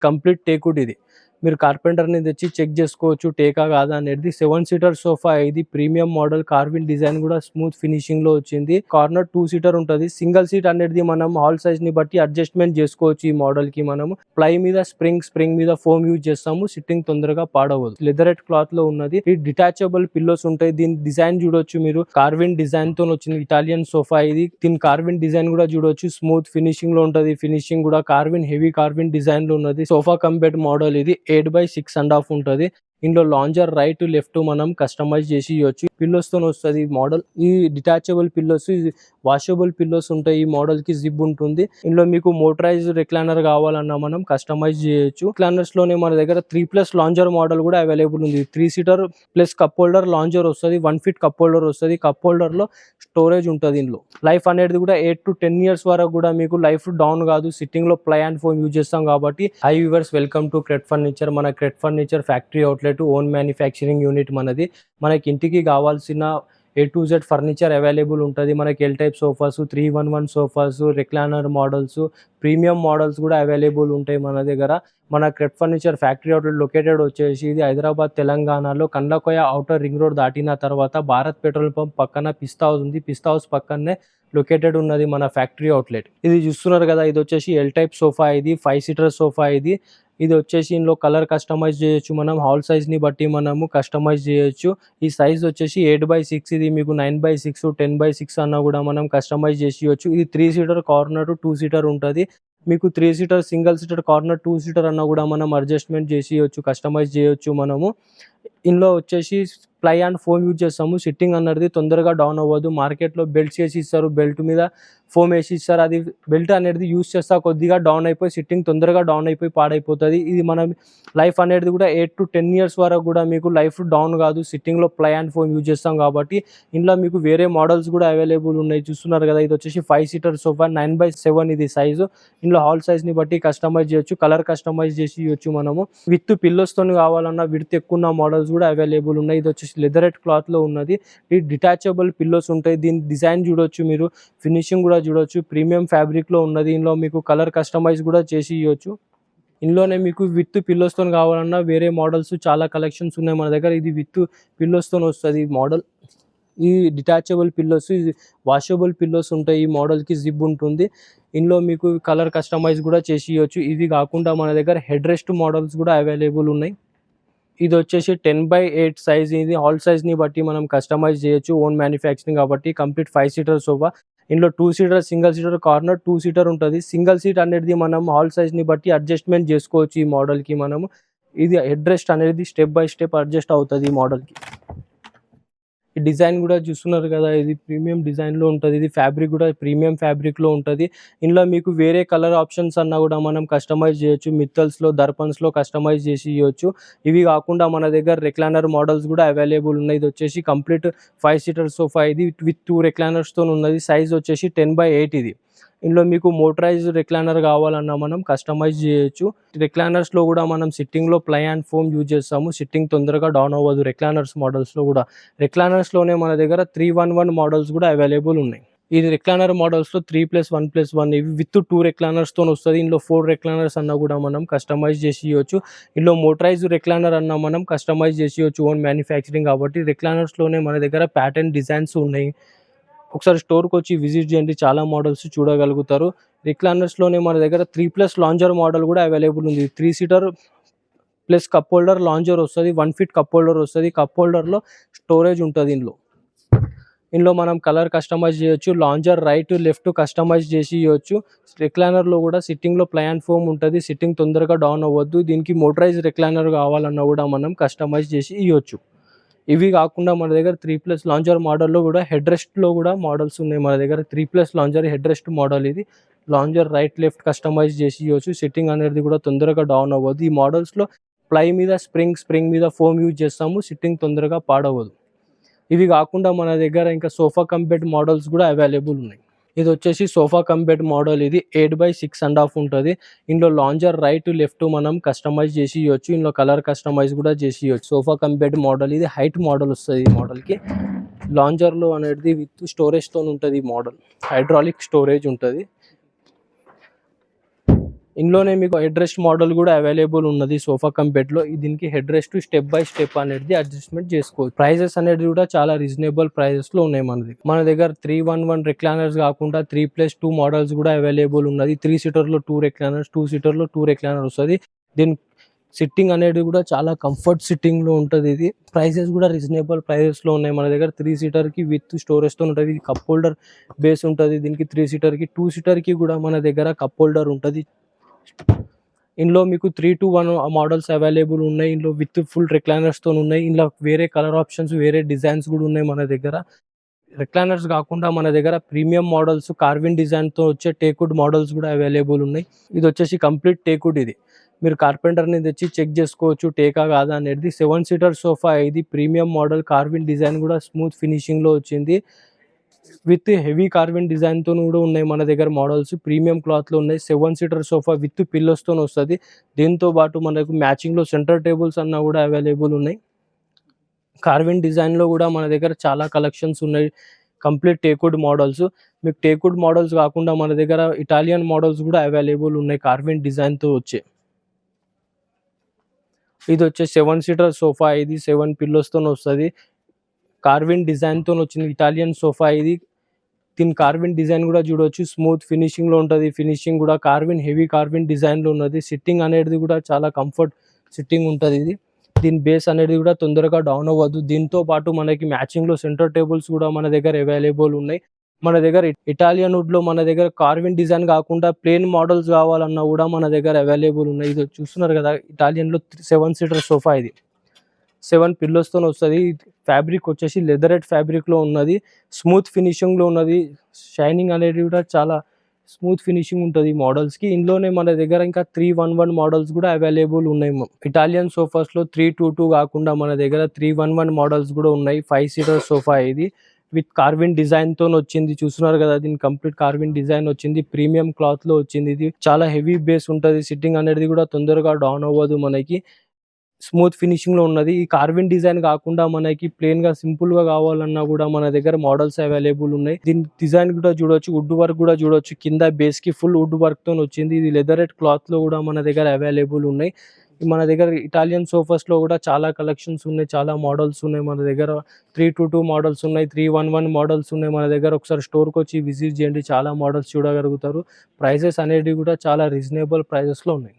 Complete teakwood ఇది. మీరు కార్పెంటర్‌ని తెచ్చి చెక్ చేసుకోవచ్చు టేకా కాదా అనేది. 7 సీటర్ సోఫా ఇది ప్రీమియం మోడల్ కార్విన్ డిజైన్ కూడా స్మూత్ ఫినిషింగ్ లో వచ్చింది. కార్నర్ 2 సీటర్ ఉంటది. సింగిల్ సీట్ అనేది మనం హాల్ సైజ్ ని బట్టి అడ్జస్ట్మెంట్ చేసుకోవచ్చు. ఈ మోడల్ కి మనము ప్లై మీద స్ప్రింగ్ మీద ఫోమ్ యూజ్ చేస్తాము. సిట్టింగ్ తొందరగా పాడవదు. లెదరెట్ క్లాత్ లో ఉన్నది. ఈ డిటాచబుల్ పిల్లోస్ ఉంటాయి. దీని డిజైన్ చూడొచ్చు మీరు. కార్విన్ డిజైన్ తో వచ్చింది ఇటాలియన్ సోఫా ఇది. దీని కార్విన్ డిజైన్ కూడా చూడొచ్చు. స్మూత్ ఫినిషింగ్ లో ఉంటది. ఫినిషింగ్ కూడా కార్విన్ హెవీ కార్విన్ డిజైన్ లో ఉన్నది. సోఫా కమ్ బెడ్ మోడల్ ఇది 8x6.5 ఉంటది. ఇందులో లాంజర్ రైట్ లెఫ్ట్ మనం కస్టమైజ్ చేసి ఇవ్వచ్చు. పిల్లోస్ తో వస్తుంది మోడల్. ఈ డిటాచబుల్ పిల్లోస్ వాషబుల్ పిల్లోస్ ఉంటాయి. ఈ మోడల్ కి జిప్ ఉంటుంది. ఇందులో మీకు మోటరైజ్ రిక్లైనర్ కావాలన్నా మనం కస్టమైజ్ చేయొచ్చు. రిక్లైనర్స్ లోనే మన దగ్గర 3+ లాంజర్ మోడల్ కూడా అవైలబుల్ ఉంది. 3 seater plus cup holder lounger వస్తుంది. 1 ఫీట్ కప్ హోల్డర్ వస్తుంది. కప్ హోల్డర్ లో స్టోరేజ్ ఉంటుంది. ఇందులో లైఫ్ అనేది కూడా 8 to 10 years వరకు కూడా మీకు లైఫ్ డౌన్ కాదు. సిట్టింగ్ లో ప్లై అండ్ ఫోమ్ యూజ్ చేస్తాం కాబట్టి. Hi viewers, welcome to Cret furniture. మన Cret furniture factory outlet own manufacturing unit మనది. మనకి ఇంటికి కావాల్సిన A to Z furniture available ఉంటుంది. మనకి L type sofas, 311 sofas, recliner models, premium models కూడా అవైలబుల్ ఉంటాయి మన దగ్గర. మన Cret furniture factory outlet located వచ్చేసి ఇది హైదరాబాద్ తెలంగాణలో కండ్లకోయ ఔటర్ రింగ్ రోడ్ దాటిన తర్వాత భారత్ పెట్రోల్ పంప్ పక్కన పిస్తా హౌస్ ఉంది. పిస్తా హౌస్ పక్కనే లొకేటెడ్ ఉన్నది మన ఫ్యాక్టరీ అవుట్లెట్. ఇది చూస్తున్నారు కదా, ఇది వచ్చేసి ఎల్ టైప్ సోఫా. ఇది 5 సీటర్ సోఫా. ఇది వచ్చేసి ఇందులో కలర్ కస్టమైజ్ చేయొచ్చు. మనం హాల్ సైజ్ ని బట్టి మనము కస్టమైజ్ చేయొచ్చు. ఈ సైజ్ వచ్చేసి 8x6. ఇది మీకు 9x6, 10x6 అన్నా కూడా మనం కస్టమైజ్ చేసియొచ్చు. ఇది 3 సీటర్ కార్నర్ 2 సీటర్ ఉంటుంది. మీకు 3 seater single seater corner 2 seater అన్నా కూడా మనం అడ్జస్ట్మెంట్ చేసియొచ్చు, కస్టమైజ్ చేయొచ్చు మనము. ఇందులో వచ్చేసి ప్లై అండ్ ఫోమ్ యూజ్ చేస్తాము. సిట్టింగ్ అనేది తొందరగా డౌన్ అవ్వదు. మార్కెట్లో బెల్ట్స్ వేసి ఇస్తారు, బెల్ట్ మీద ఫోమ్ వేసి ఇస్తారు. అది బెల్ట్ అనేది యూజ్ చేస్తా కొద్దిగా డౌన్ అయిపోయి సిట్టింగ్ తొందరగా డౌన్ అయిపోయి పాడైపోతుంది. ఇది మనం లైఫ్ అనేది కూడా 8 to 10 years వరకు కూడా మీకు లైఫ్ డౌన్ కాదు. సిట్టింగ్లో ప్లై అండ్ ఫోమ్ యూజ్ చేస్తాం కాబట్టి. ఇందులో మీకు వేరే మోడల్స్ కూడా అవైలబుల్ ఉన్నాయి. చూస్తున్నారు కదా, ఇది వచ్చేసి 5 సీటర్ సోఫా 9x7 ఇది సైజు. ఇందులో హాల్ సైజ్ని బట్టి కస్టమైజ్ చేయొచ్చు, కలర్ కస్టమైజ్ చేసి ఇవ్వచ్చు మనము. విత్ పిల్లోస్తో కావాలన్నా విడ్త్ ఎక్కువ ఉన్న మోడల్స్ కూడా అవైలబుల్ ఉన్నాయి. ఇది వచ్చేసి లెదరెట్ క్లాత్ లో ఉన్నది. ఈ డిటాచబుల్ పిల్లోస్ ఉంటాయి. దీని డిజైన్ చూడొచ్చు మీరు, ఫినిషింగ్ కూడా చూడొచ్చు. ప్రీమియం ఫ్యాబ్రిక్ లో ఉన్నది. ఇందులో మీకు కలర్ కస్టమైజ్ కూడా చేసి ఇవ్వచ్చు. ఇందులోనే మీకు విత్ పిల్లోస్తో కావాలన్నా వేరే మోడల్స్ చాలా కలెక్షన్స్ ఉన్నాయి మన దగ్గర. ఇది విత్ పిల్లోస్తో వస్తుంది మోడల్. ఈ డిటాచబుల్ పిల్లోస్, వాషబుల్ పిల్లోస్ ఉంటాయి. ఈ మోడల్కి జిప్ ఉంటుంది. ఇందులో మీకు కలర్ కస్టమైజ్ కూడా చేసి ఇవ్వచ్చు. ఇవి కాకుండా మన దగ్గర హెడ్ రెస్ట్ మోడల్స్ కూడా అవైలబుల్ ఉన్నాయి. ఇది వచ్చేసి 10x8 సైజ్. ఇది హాల్ సైజ్ని బట్టి మనం కస్టమైజ్ చేయొచ్చు. ఓన్ మ్యానుఫ్యాక్చరింగ్ కాబట్టి. Complete 5 seater sofa. ఇందులో 2 seater single seater corner 2 seater ఉంటుంది. సింగిల్ సీట్ అనేది మనం హాల్ సైజ్ని బట్టి అడ్జస్ట్మెంట్ చేసుకోవచ్చు. ఈ మోడల్కి మనము ఇది హెడ్ రెస్ట్ అనేది స్టెప్ బై స్టెప్ అడ్జస్ట్ అవుతుంది ఈ మోడల్కి. ఈ డిజైన్ కూడా చూస్తున్నారు కదా, ఇది ప్రీమియం డిజైన్లో ఉంటుంది. ఇది ఫ్యాబ్రిక్ కూడా ప్రీమియం ఫ్యాబ్రిక్లో ఉంటుంది. ఇందులో మీకు వేరే కలర్ ఆప్షన్స్ అన్నా కూడా మనం కస్టమైజ్ చేయొచ్చు. మిత్తల్స్లో, దర్పన్స్లో కస్టమైజ్ చేసి ఇవ్వచ్చు. ఇవి కాకుండా మన దగ్గర రిక్లైనర్ మోడల్స్ కూడా అవైలబుల్ ఉన్నాయి. ఇది వచ్చేసి కంప్లీట్ 5 సీటర్ సోఫా. ఇది విత్ 2 రిక్లైనర్స్తో ఉన్నది. సైజ్ వచ్చేసి 10x8 ఇది. ఇందులో మీకు మోటరైజ్ రిక్లైనర్ కావాలన్నా మనం కస్టమైజ్ చేయొచ్చు. రిక్లైనర్స్లో కూడా మనం సిట్టింగ్లో ప్లై అండ్ ఫోమ్ యూజ్ చేస్తాము. సిట్టింగ్ తొందరగా డౌన్ అవ్వదు రిక్లైనర్స్ మోడల్స్లో కూడా. రిక్లైనర్స్లోనే మన దగ్గర 311 మోడల్స్ కూడా అవైలబుల్ ఉన్నాయి. ఈ రిక్లైనర్ మోడల్స్లో 3+1+1 ఇవి విత్ 2 రిక్లైనర్స్తో వస్తుంది. ఇందులో 4 రిక్లైనర్స్ అన్నా కూడా మనం కస్టమైజ్ చేసి ఇవ్వచ్చు. ఇందులో మోటరైజ్ రిక్లైనర్ అన్నా మనం కస్టమైజ్ చేసి ఇవ్వచ్చు. ఓన్ మ్యానుఫ్యాక్చరింగ్ కాబట్టి. రిక్లైనర్స్లోనే మన దగ్గర ప్యాటర్న్ డిజైన్స్ ఉన్నాయి. ఒకసారి స్టోర్కి వచ్చి విజిట్ చేయండి, చాలా మోడల్స్ చూడగలుగుతారు. రిక్లైనర్స్లోనే మన దగ్గర 3+ లాంజర్ మోడల్ కూడా అవైలబుల్ ఉంది. 3 seater plus cup holder lounger వస్తుంది. 1 ఫీట్ కప్ హోల్డర్ వస్తుంది. కప్ హోల్డర్లో స్టోరేజ్ ఉంటుంది. ఇందులో మనం కలర్ కస్టమైజ్ చేయొచ్చు. లాంజర్ రైట్ లెఫ్ట్ కస్టమైజ్ చేసి ఇవ్వచ్చు. రిక్లైనర్లో కూడా సిట్టింగ్లో ప్లై అండ్ ఫోమ్ ఉంటుంది. సిట్టింగ్ తొందరగా డౌన్ అవ్వద్దు. దీనికి మోటరైజ్ రిక్లైనర్ కావాలన్నా కూడా మనం కస్టమైజ్ చేసి ఇవ్వచ్చు. ఇవి కాకుండా మన దగ్గర 3+ లాంజర్ మోడల్లో కూడా హెడ్ రెస్ట్లో కూడా మోడల్స్ ఉన్నాయి మన దగ్గర. 3+ లాంజర్ హెడ్ రెస్ట్ మోడల్ ఇది. లాంజర్ రైట్ లెఫ్ట్ కస్టమైజ్ చేసి ఇవ్వచ్చు. సిట్టింగ్ అనేది కూడా తొందరగా డౌన్ అవ్వదు. ఈ మోడల్స్లో ప్లై మీద స్ప్రింగ్ మీద ఫోమ్ యూజ్ చేస్తాము. సిట్టింగ్ తొందరగా పాడవదు. ఇవి కాకుండా మన దగ్గర ఇంకా సోఫా కమ్ బెడ్ మోడల్స్ కూడా అవైలబుల్ ఉన్నాయి. ఇది వచ్చేసి సోఫా కమ్ బెడ్ మోడల్. ఇది 8x6.5 ఉంటుంది. ఇందులో లాంజర్ రైట్ లెఫ్ట్ మనం కస్టమైజ్ చేసి ఇవ్వచ్చు. ఇందులో కలర్ కస్టమైజ్ కూడా చేసి ఇవ్వచ్చు. Sofa cum bed model. ఇది హైట్ మోడల్ వస్తుంది. ఈ మోడల్కి లాంజర్లో అనేది విత్ స్టోరేజ్తో ఉంటుంది. ఈ మోడల్ హైడ్రాలిక్ స్టోరేజ్ ఉంటుంది. ఇందులోనే మీకు హెడ్ రెస్ట్ మోడల్ కూడా అవైలబుల్ ఉన్నది సోఫా కమ్ బెడ్ లో. దీనికి head rest step by step అనేది అడ్జస్ట్మెంట్ చేసుకోవచ్చు. ప్రైజెస్ అనేది కూడా చాలా రీజనబుల్ ప్రైజెస్ లో ఉన్నాయి మన దగ్గర 311 రిక్లైనర్స్ కాకుండా 3+2 మోడల్స్ కూడా అవైలబుల్ ఉన్నది. 3 సీటర్ లో 2 రిక్లైనర్స్, 2 సీటర్ లో 2 రిక్లైనర్ వస్తుంది. దీని సిట్టింగ్ అనేది కూడా చాలా కంఫర్ట్ సిట్టింగ్ లో ఉంటుంది. ఇది ప్రైసెస్ కూడా రీజనబుల్ ప్రైసెస్ లో ఉన్నాయి మన దగ్గర. 3 సీటర్ కి విత్ స్టోరేజ్ తో ఉంటుంది. ఇది కప్ హోల్డర్ బేస్ ఉంటుంది దీనికి. 3 సీటర్ కి 2 సీటర్ కి కూడా మన దగ్గర కప్ హోల్డర్ ఉంటుంది. ఇందులో మీకు 3-1 మోడల్స్ అవైలబుల్ ఉన్నాయి. ఇందులో విత్ ఫుల్ రిక్లైనర్స్ తో ఉన్నాయి. ఇందులో వేరే కలర్ ఆప్షన్స్, వేరే డిజైన్స్ కూడా ఉన్నాయి మన దగ్గర. రిక్లైనర్స్ కాకుండా మన దగ్గర ప్రీమియం మోడల్స్, కార్విన్ డిజైన్ తో వచ్చే టేక్వుడ్ మోడల్స్ కూడా అవైలబుల్ ఉన్నాయి. ఇది వచ్చేసి కంప్లీట్ టేక్వుడ్. ఇది మీరు కార్పెంటర్ని తెచ్చి చెక్ చేసుకోవచ్చు టేకా కాదా అనేది. 7 సీటర్ సోఫా ఇది ప్రీమియం మోడల్. కార్విన్ డిజైన్ కూడా స్మూత్ ఫినిషింగ్ లో వచ్చింది. విత్ హెవీ కార్విన్ డిజైన్ తో కూడా ఉన్నాయి మన దగ్గర మోడల్స్. ప్రీమియం క్లాత్ లో ఉన్నాయి. 7 సీటర్ సోఫా విత్ పిల్లోస్ తో వస్తుంది. దీంతో పాటు మనకు మ్యాచింగ్ లో సెంటర్ టేబుల్స్ అన్న కూడా అవైలబుల్ ఉన్నాయి. కార్విన్ డిజైన్ లో కూడా మన దగ్గర చాలా కలెక్షన్స్ ఉన్నాయి. Complete teakwood models. మీకు టేక్వుడ్ మోడల్స్ కాకుండా మన దగ్గర ఇటాలియన్ మోడల్స్ కూడా అవైలబుల్ ఉన్నాయి కార్విన్ డిజైన్ తో వచ్చే. ఇది వచ్చే 7 సీటర్ సోఫా. ఇది 7 పిల్లోస్ తో వస్తుంది. కార్విన్ డిజైన్ తో వచ్చింది ఇటాలియన్ సోఫా ఇది. దీని కార్విన్ డిజైన్ కూడా చూడవచ్చు. స్మూత్ ఫినిషింగ్ లో ఉంటుంది. ఫినిషింగ్ కూడా కార్విన్, హెవీ కార్విన్ డిజైన్ లో ఉన్నది. సిట్టింగ్ అనేది కూడా చాలా కంఫర్ట్ సిట్టింగ్ ఉంటుంది. ఇది దీని బేస్ అనేది కూడా తొందరగా డౌన్ అవ్వదు. దీంతో పాటు మనకి మ్యాచింగ్ లో సెంటర్ టేబుల్స్ కూడా మన దగ్గర అవైలబుల్ ఉన్నాయి. మన దగ్గర ఇటాలియన్ వుడ్ లో మన దగ్గర కార్విన్ డిజైన్ కాకుండా ప్లేన్ మోడల్స్ కావాలన్నా కూడా మన దగ్గర అవైలబుల్ ఉన్నాయి. ఇది చూస్తున్నారు కదా ఇటాలియన్ లో 7 సీటర్ సోఫా. ఇది 7 పిల్లోస్ తో వస్తుంది. ఫ్యాబ్రిక్ వచ్చేసి లెదరెట్ ఫ్యాబ్రిక్ లో ఉన్నది. స్మూత్ ఫినిషింగ్ లో ఉన్నది. షైనింగ్ అనేది కూడా చాలా స్మూత్ ఫినిషింగ్ ఉంటుంది మోడల్స్ కి. ఇందులోనే మన దగ్గర ఇంకా 311 మోడల్స్ కూడా అవైలబుల్ ఉన్నాయి. ఇటాలియన్ సోఫాస్ లో 322 కాకుండా మన దగ్గర 311 మోడల్స్ కూడా ఉన్నాయి. 5 సీటర్ సోఫా ఇది విత్ కార్విన్ డిజైన్ తో వచ్చింది. చూస్తున్నారు కదా దీని కంప్లీట్ కార్విన్ డిజైన్ వచ్చింది. ప్రీమియం క్లాత్ లో వచ్చింది. ఇది చాలా హెవీ బేస్ ఉంటుంది. సిట్టింగ్ అనేది కూడా తొందరగా డౌన్ అవ్వదు. మనకి స్మూత్ ఫినిషింగ్ లో ఉన్నది. ఈ కార్విన్ డిజైన్ కాకుండా మనకి ప్లేన్ గా సింపుల్ గా కావాలన్నా కూడా మన దగ్గర మోడల్స్ అవైలబుల్ ఉన్నాయి. దీని డిజైన్ కూడా చూడొచ్చు. వుడ్ వర్క్ కూడా చూడొచ్చు. కింద బేస్ కి ఫుల్ వుడ్ వర్క్ తో వచ్చింది. ఇది లెదరెట్ క్లాత్ లో కూడా మన దగ్గర అవైలబుల్ ఉన్నాయి. మన దగ్గర ఇటాలియన్ సోఫాస్ లో కూడా చాలా కలెక్షన్స్ ఉన్నాయి. చాలా మోడల్స్ ఉన్నాయి మన దగ్గర. 322 మోడల్స్ ఉన్నాయి. 311 మోడల్స్ ఉన్నాయి మన దగ్గర. ఒకసారి స్టోర్ కి వచ్చి విజిట్ చేయండి. చాలా మోడల్స్ చూడగలుగుతారు. ప్రైసెస్ అనేవి కూడా చాలా రీజనబుల్ ప్రైసెస్ లో ఉన్నాయి.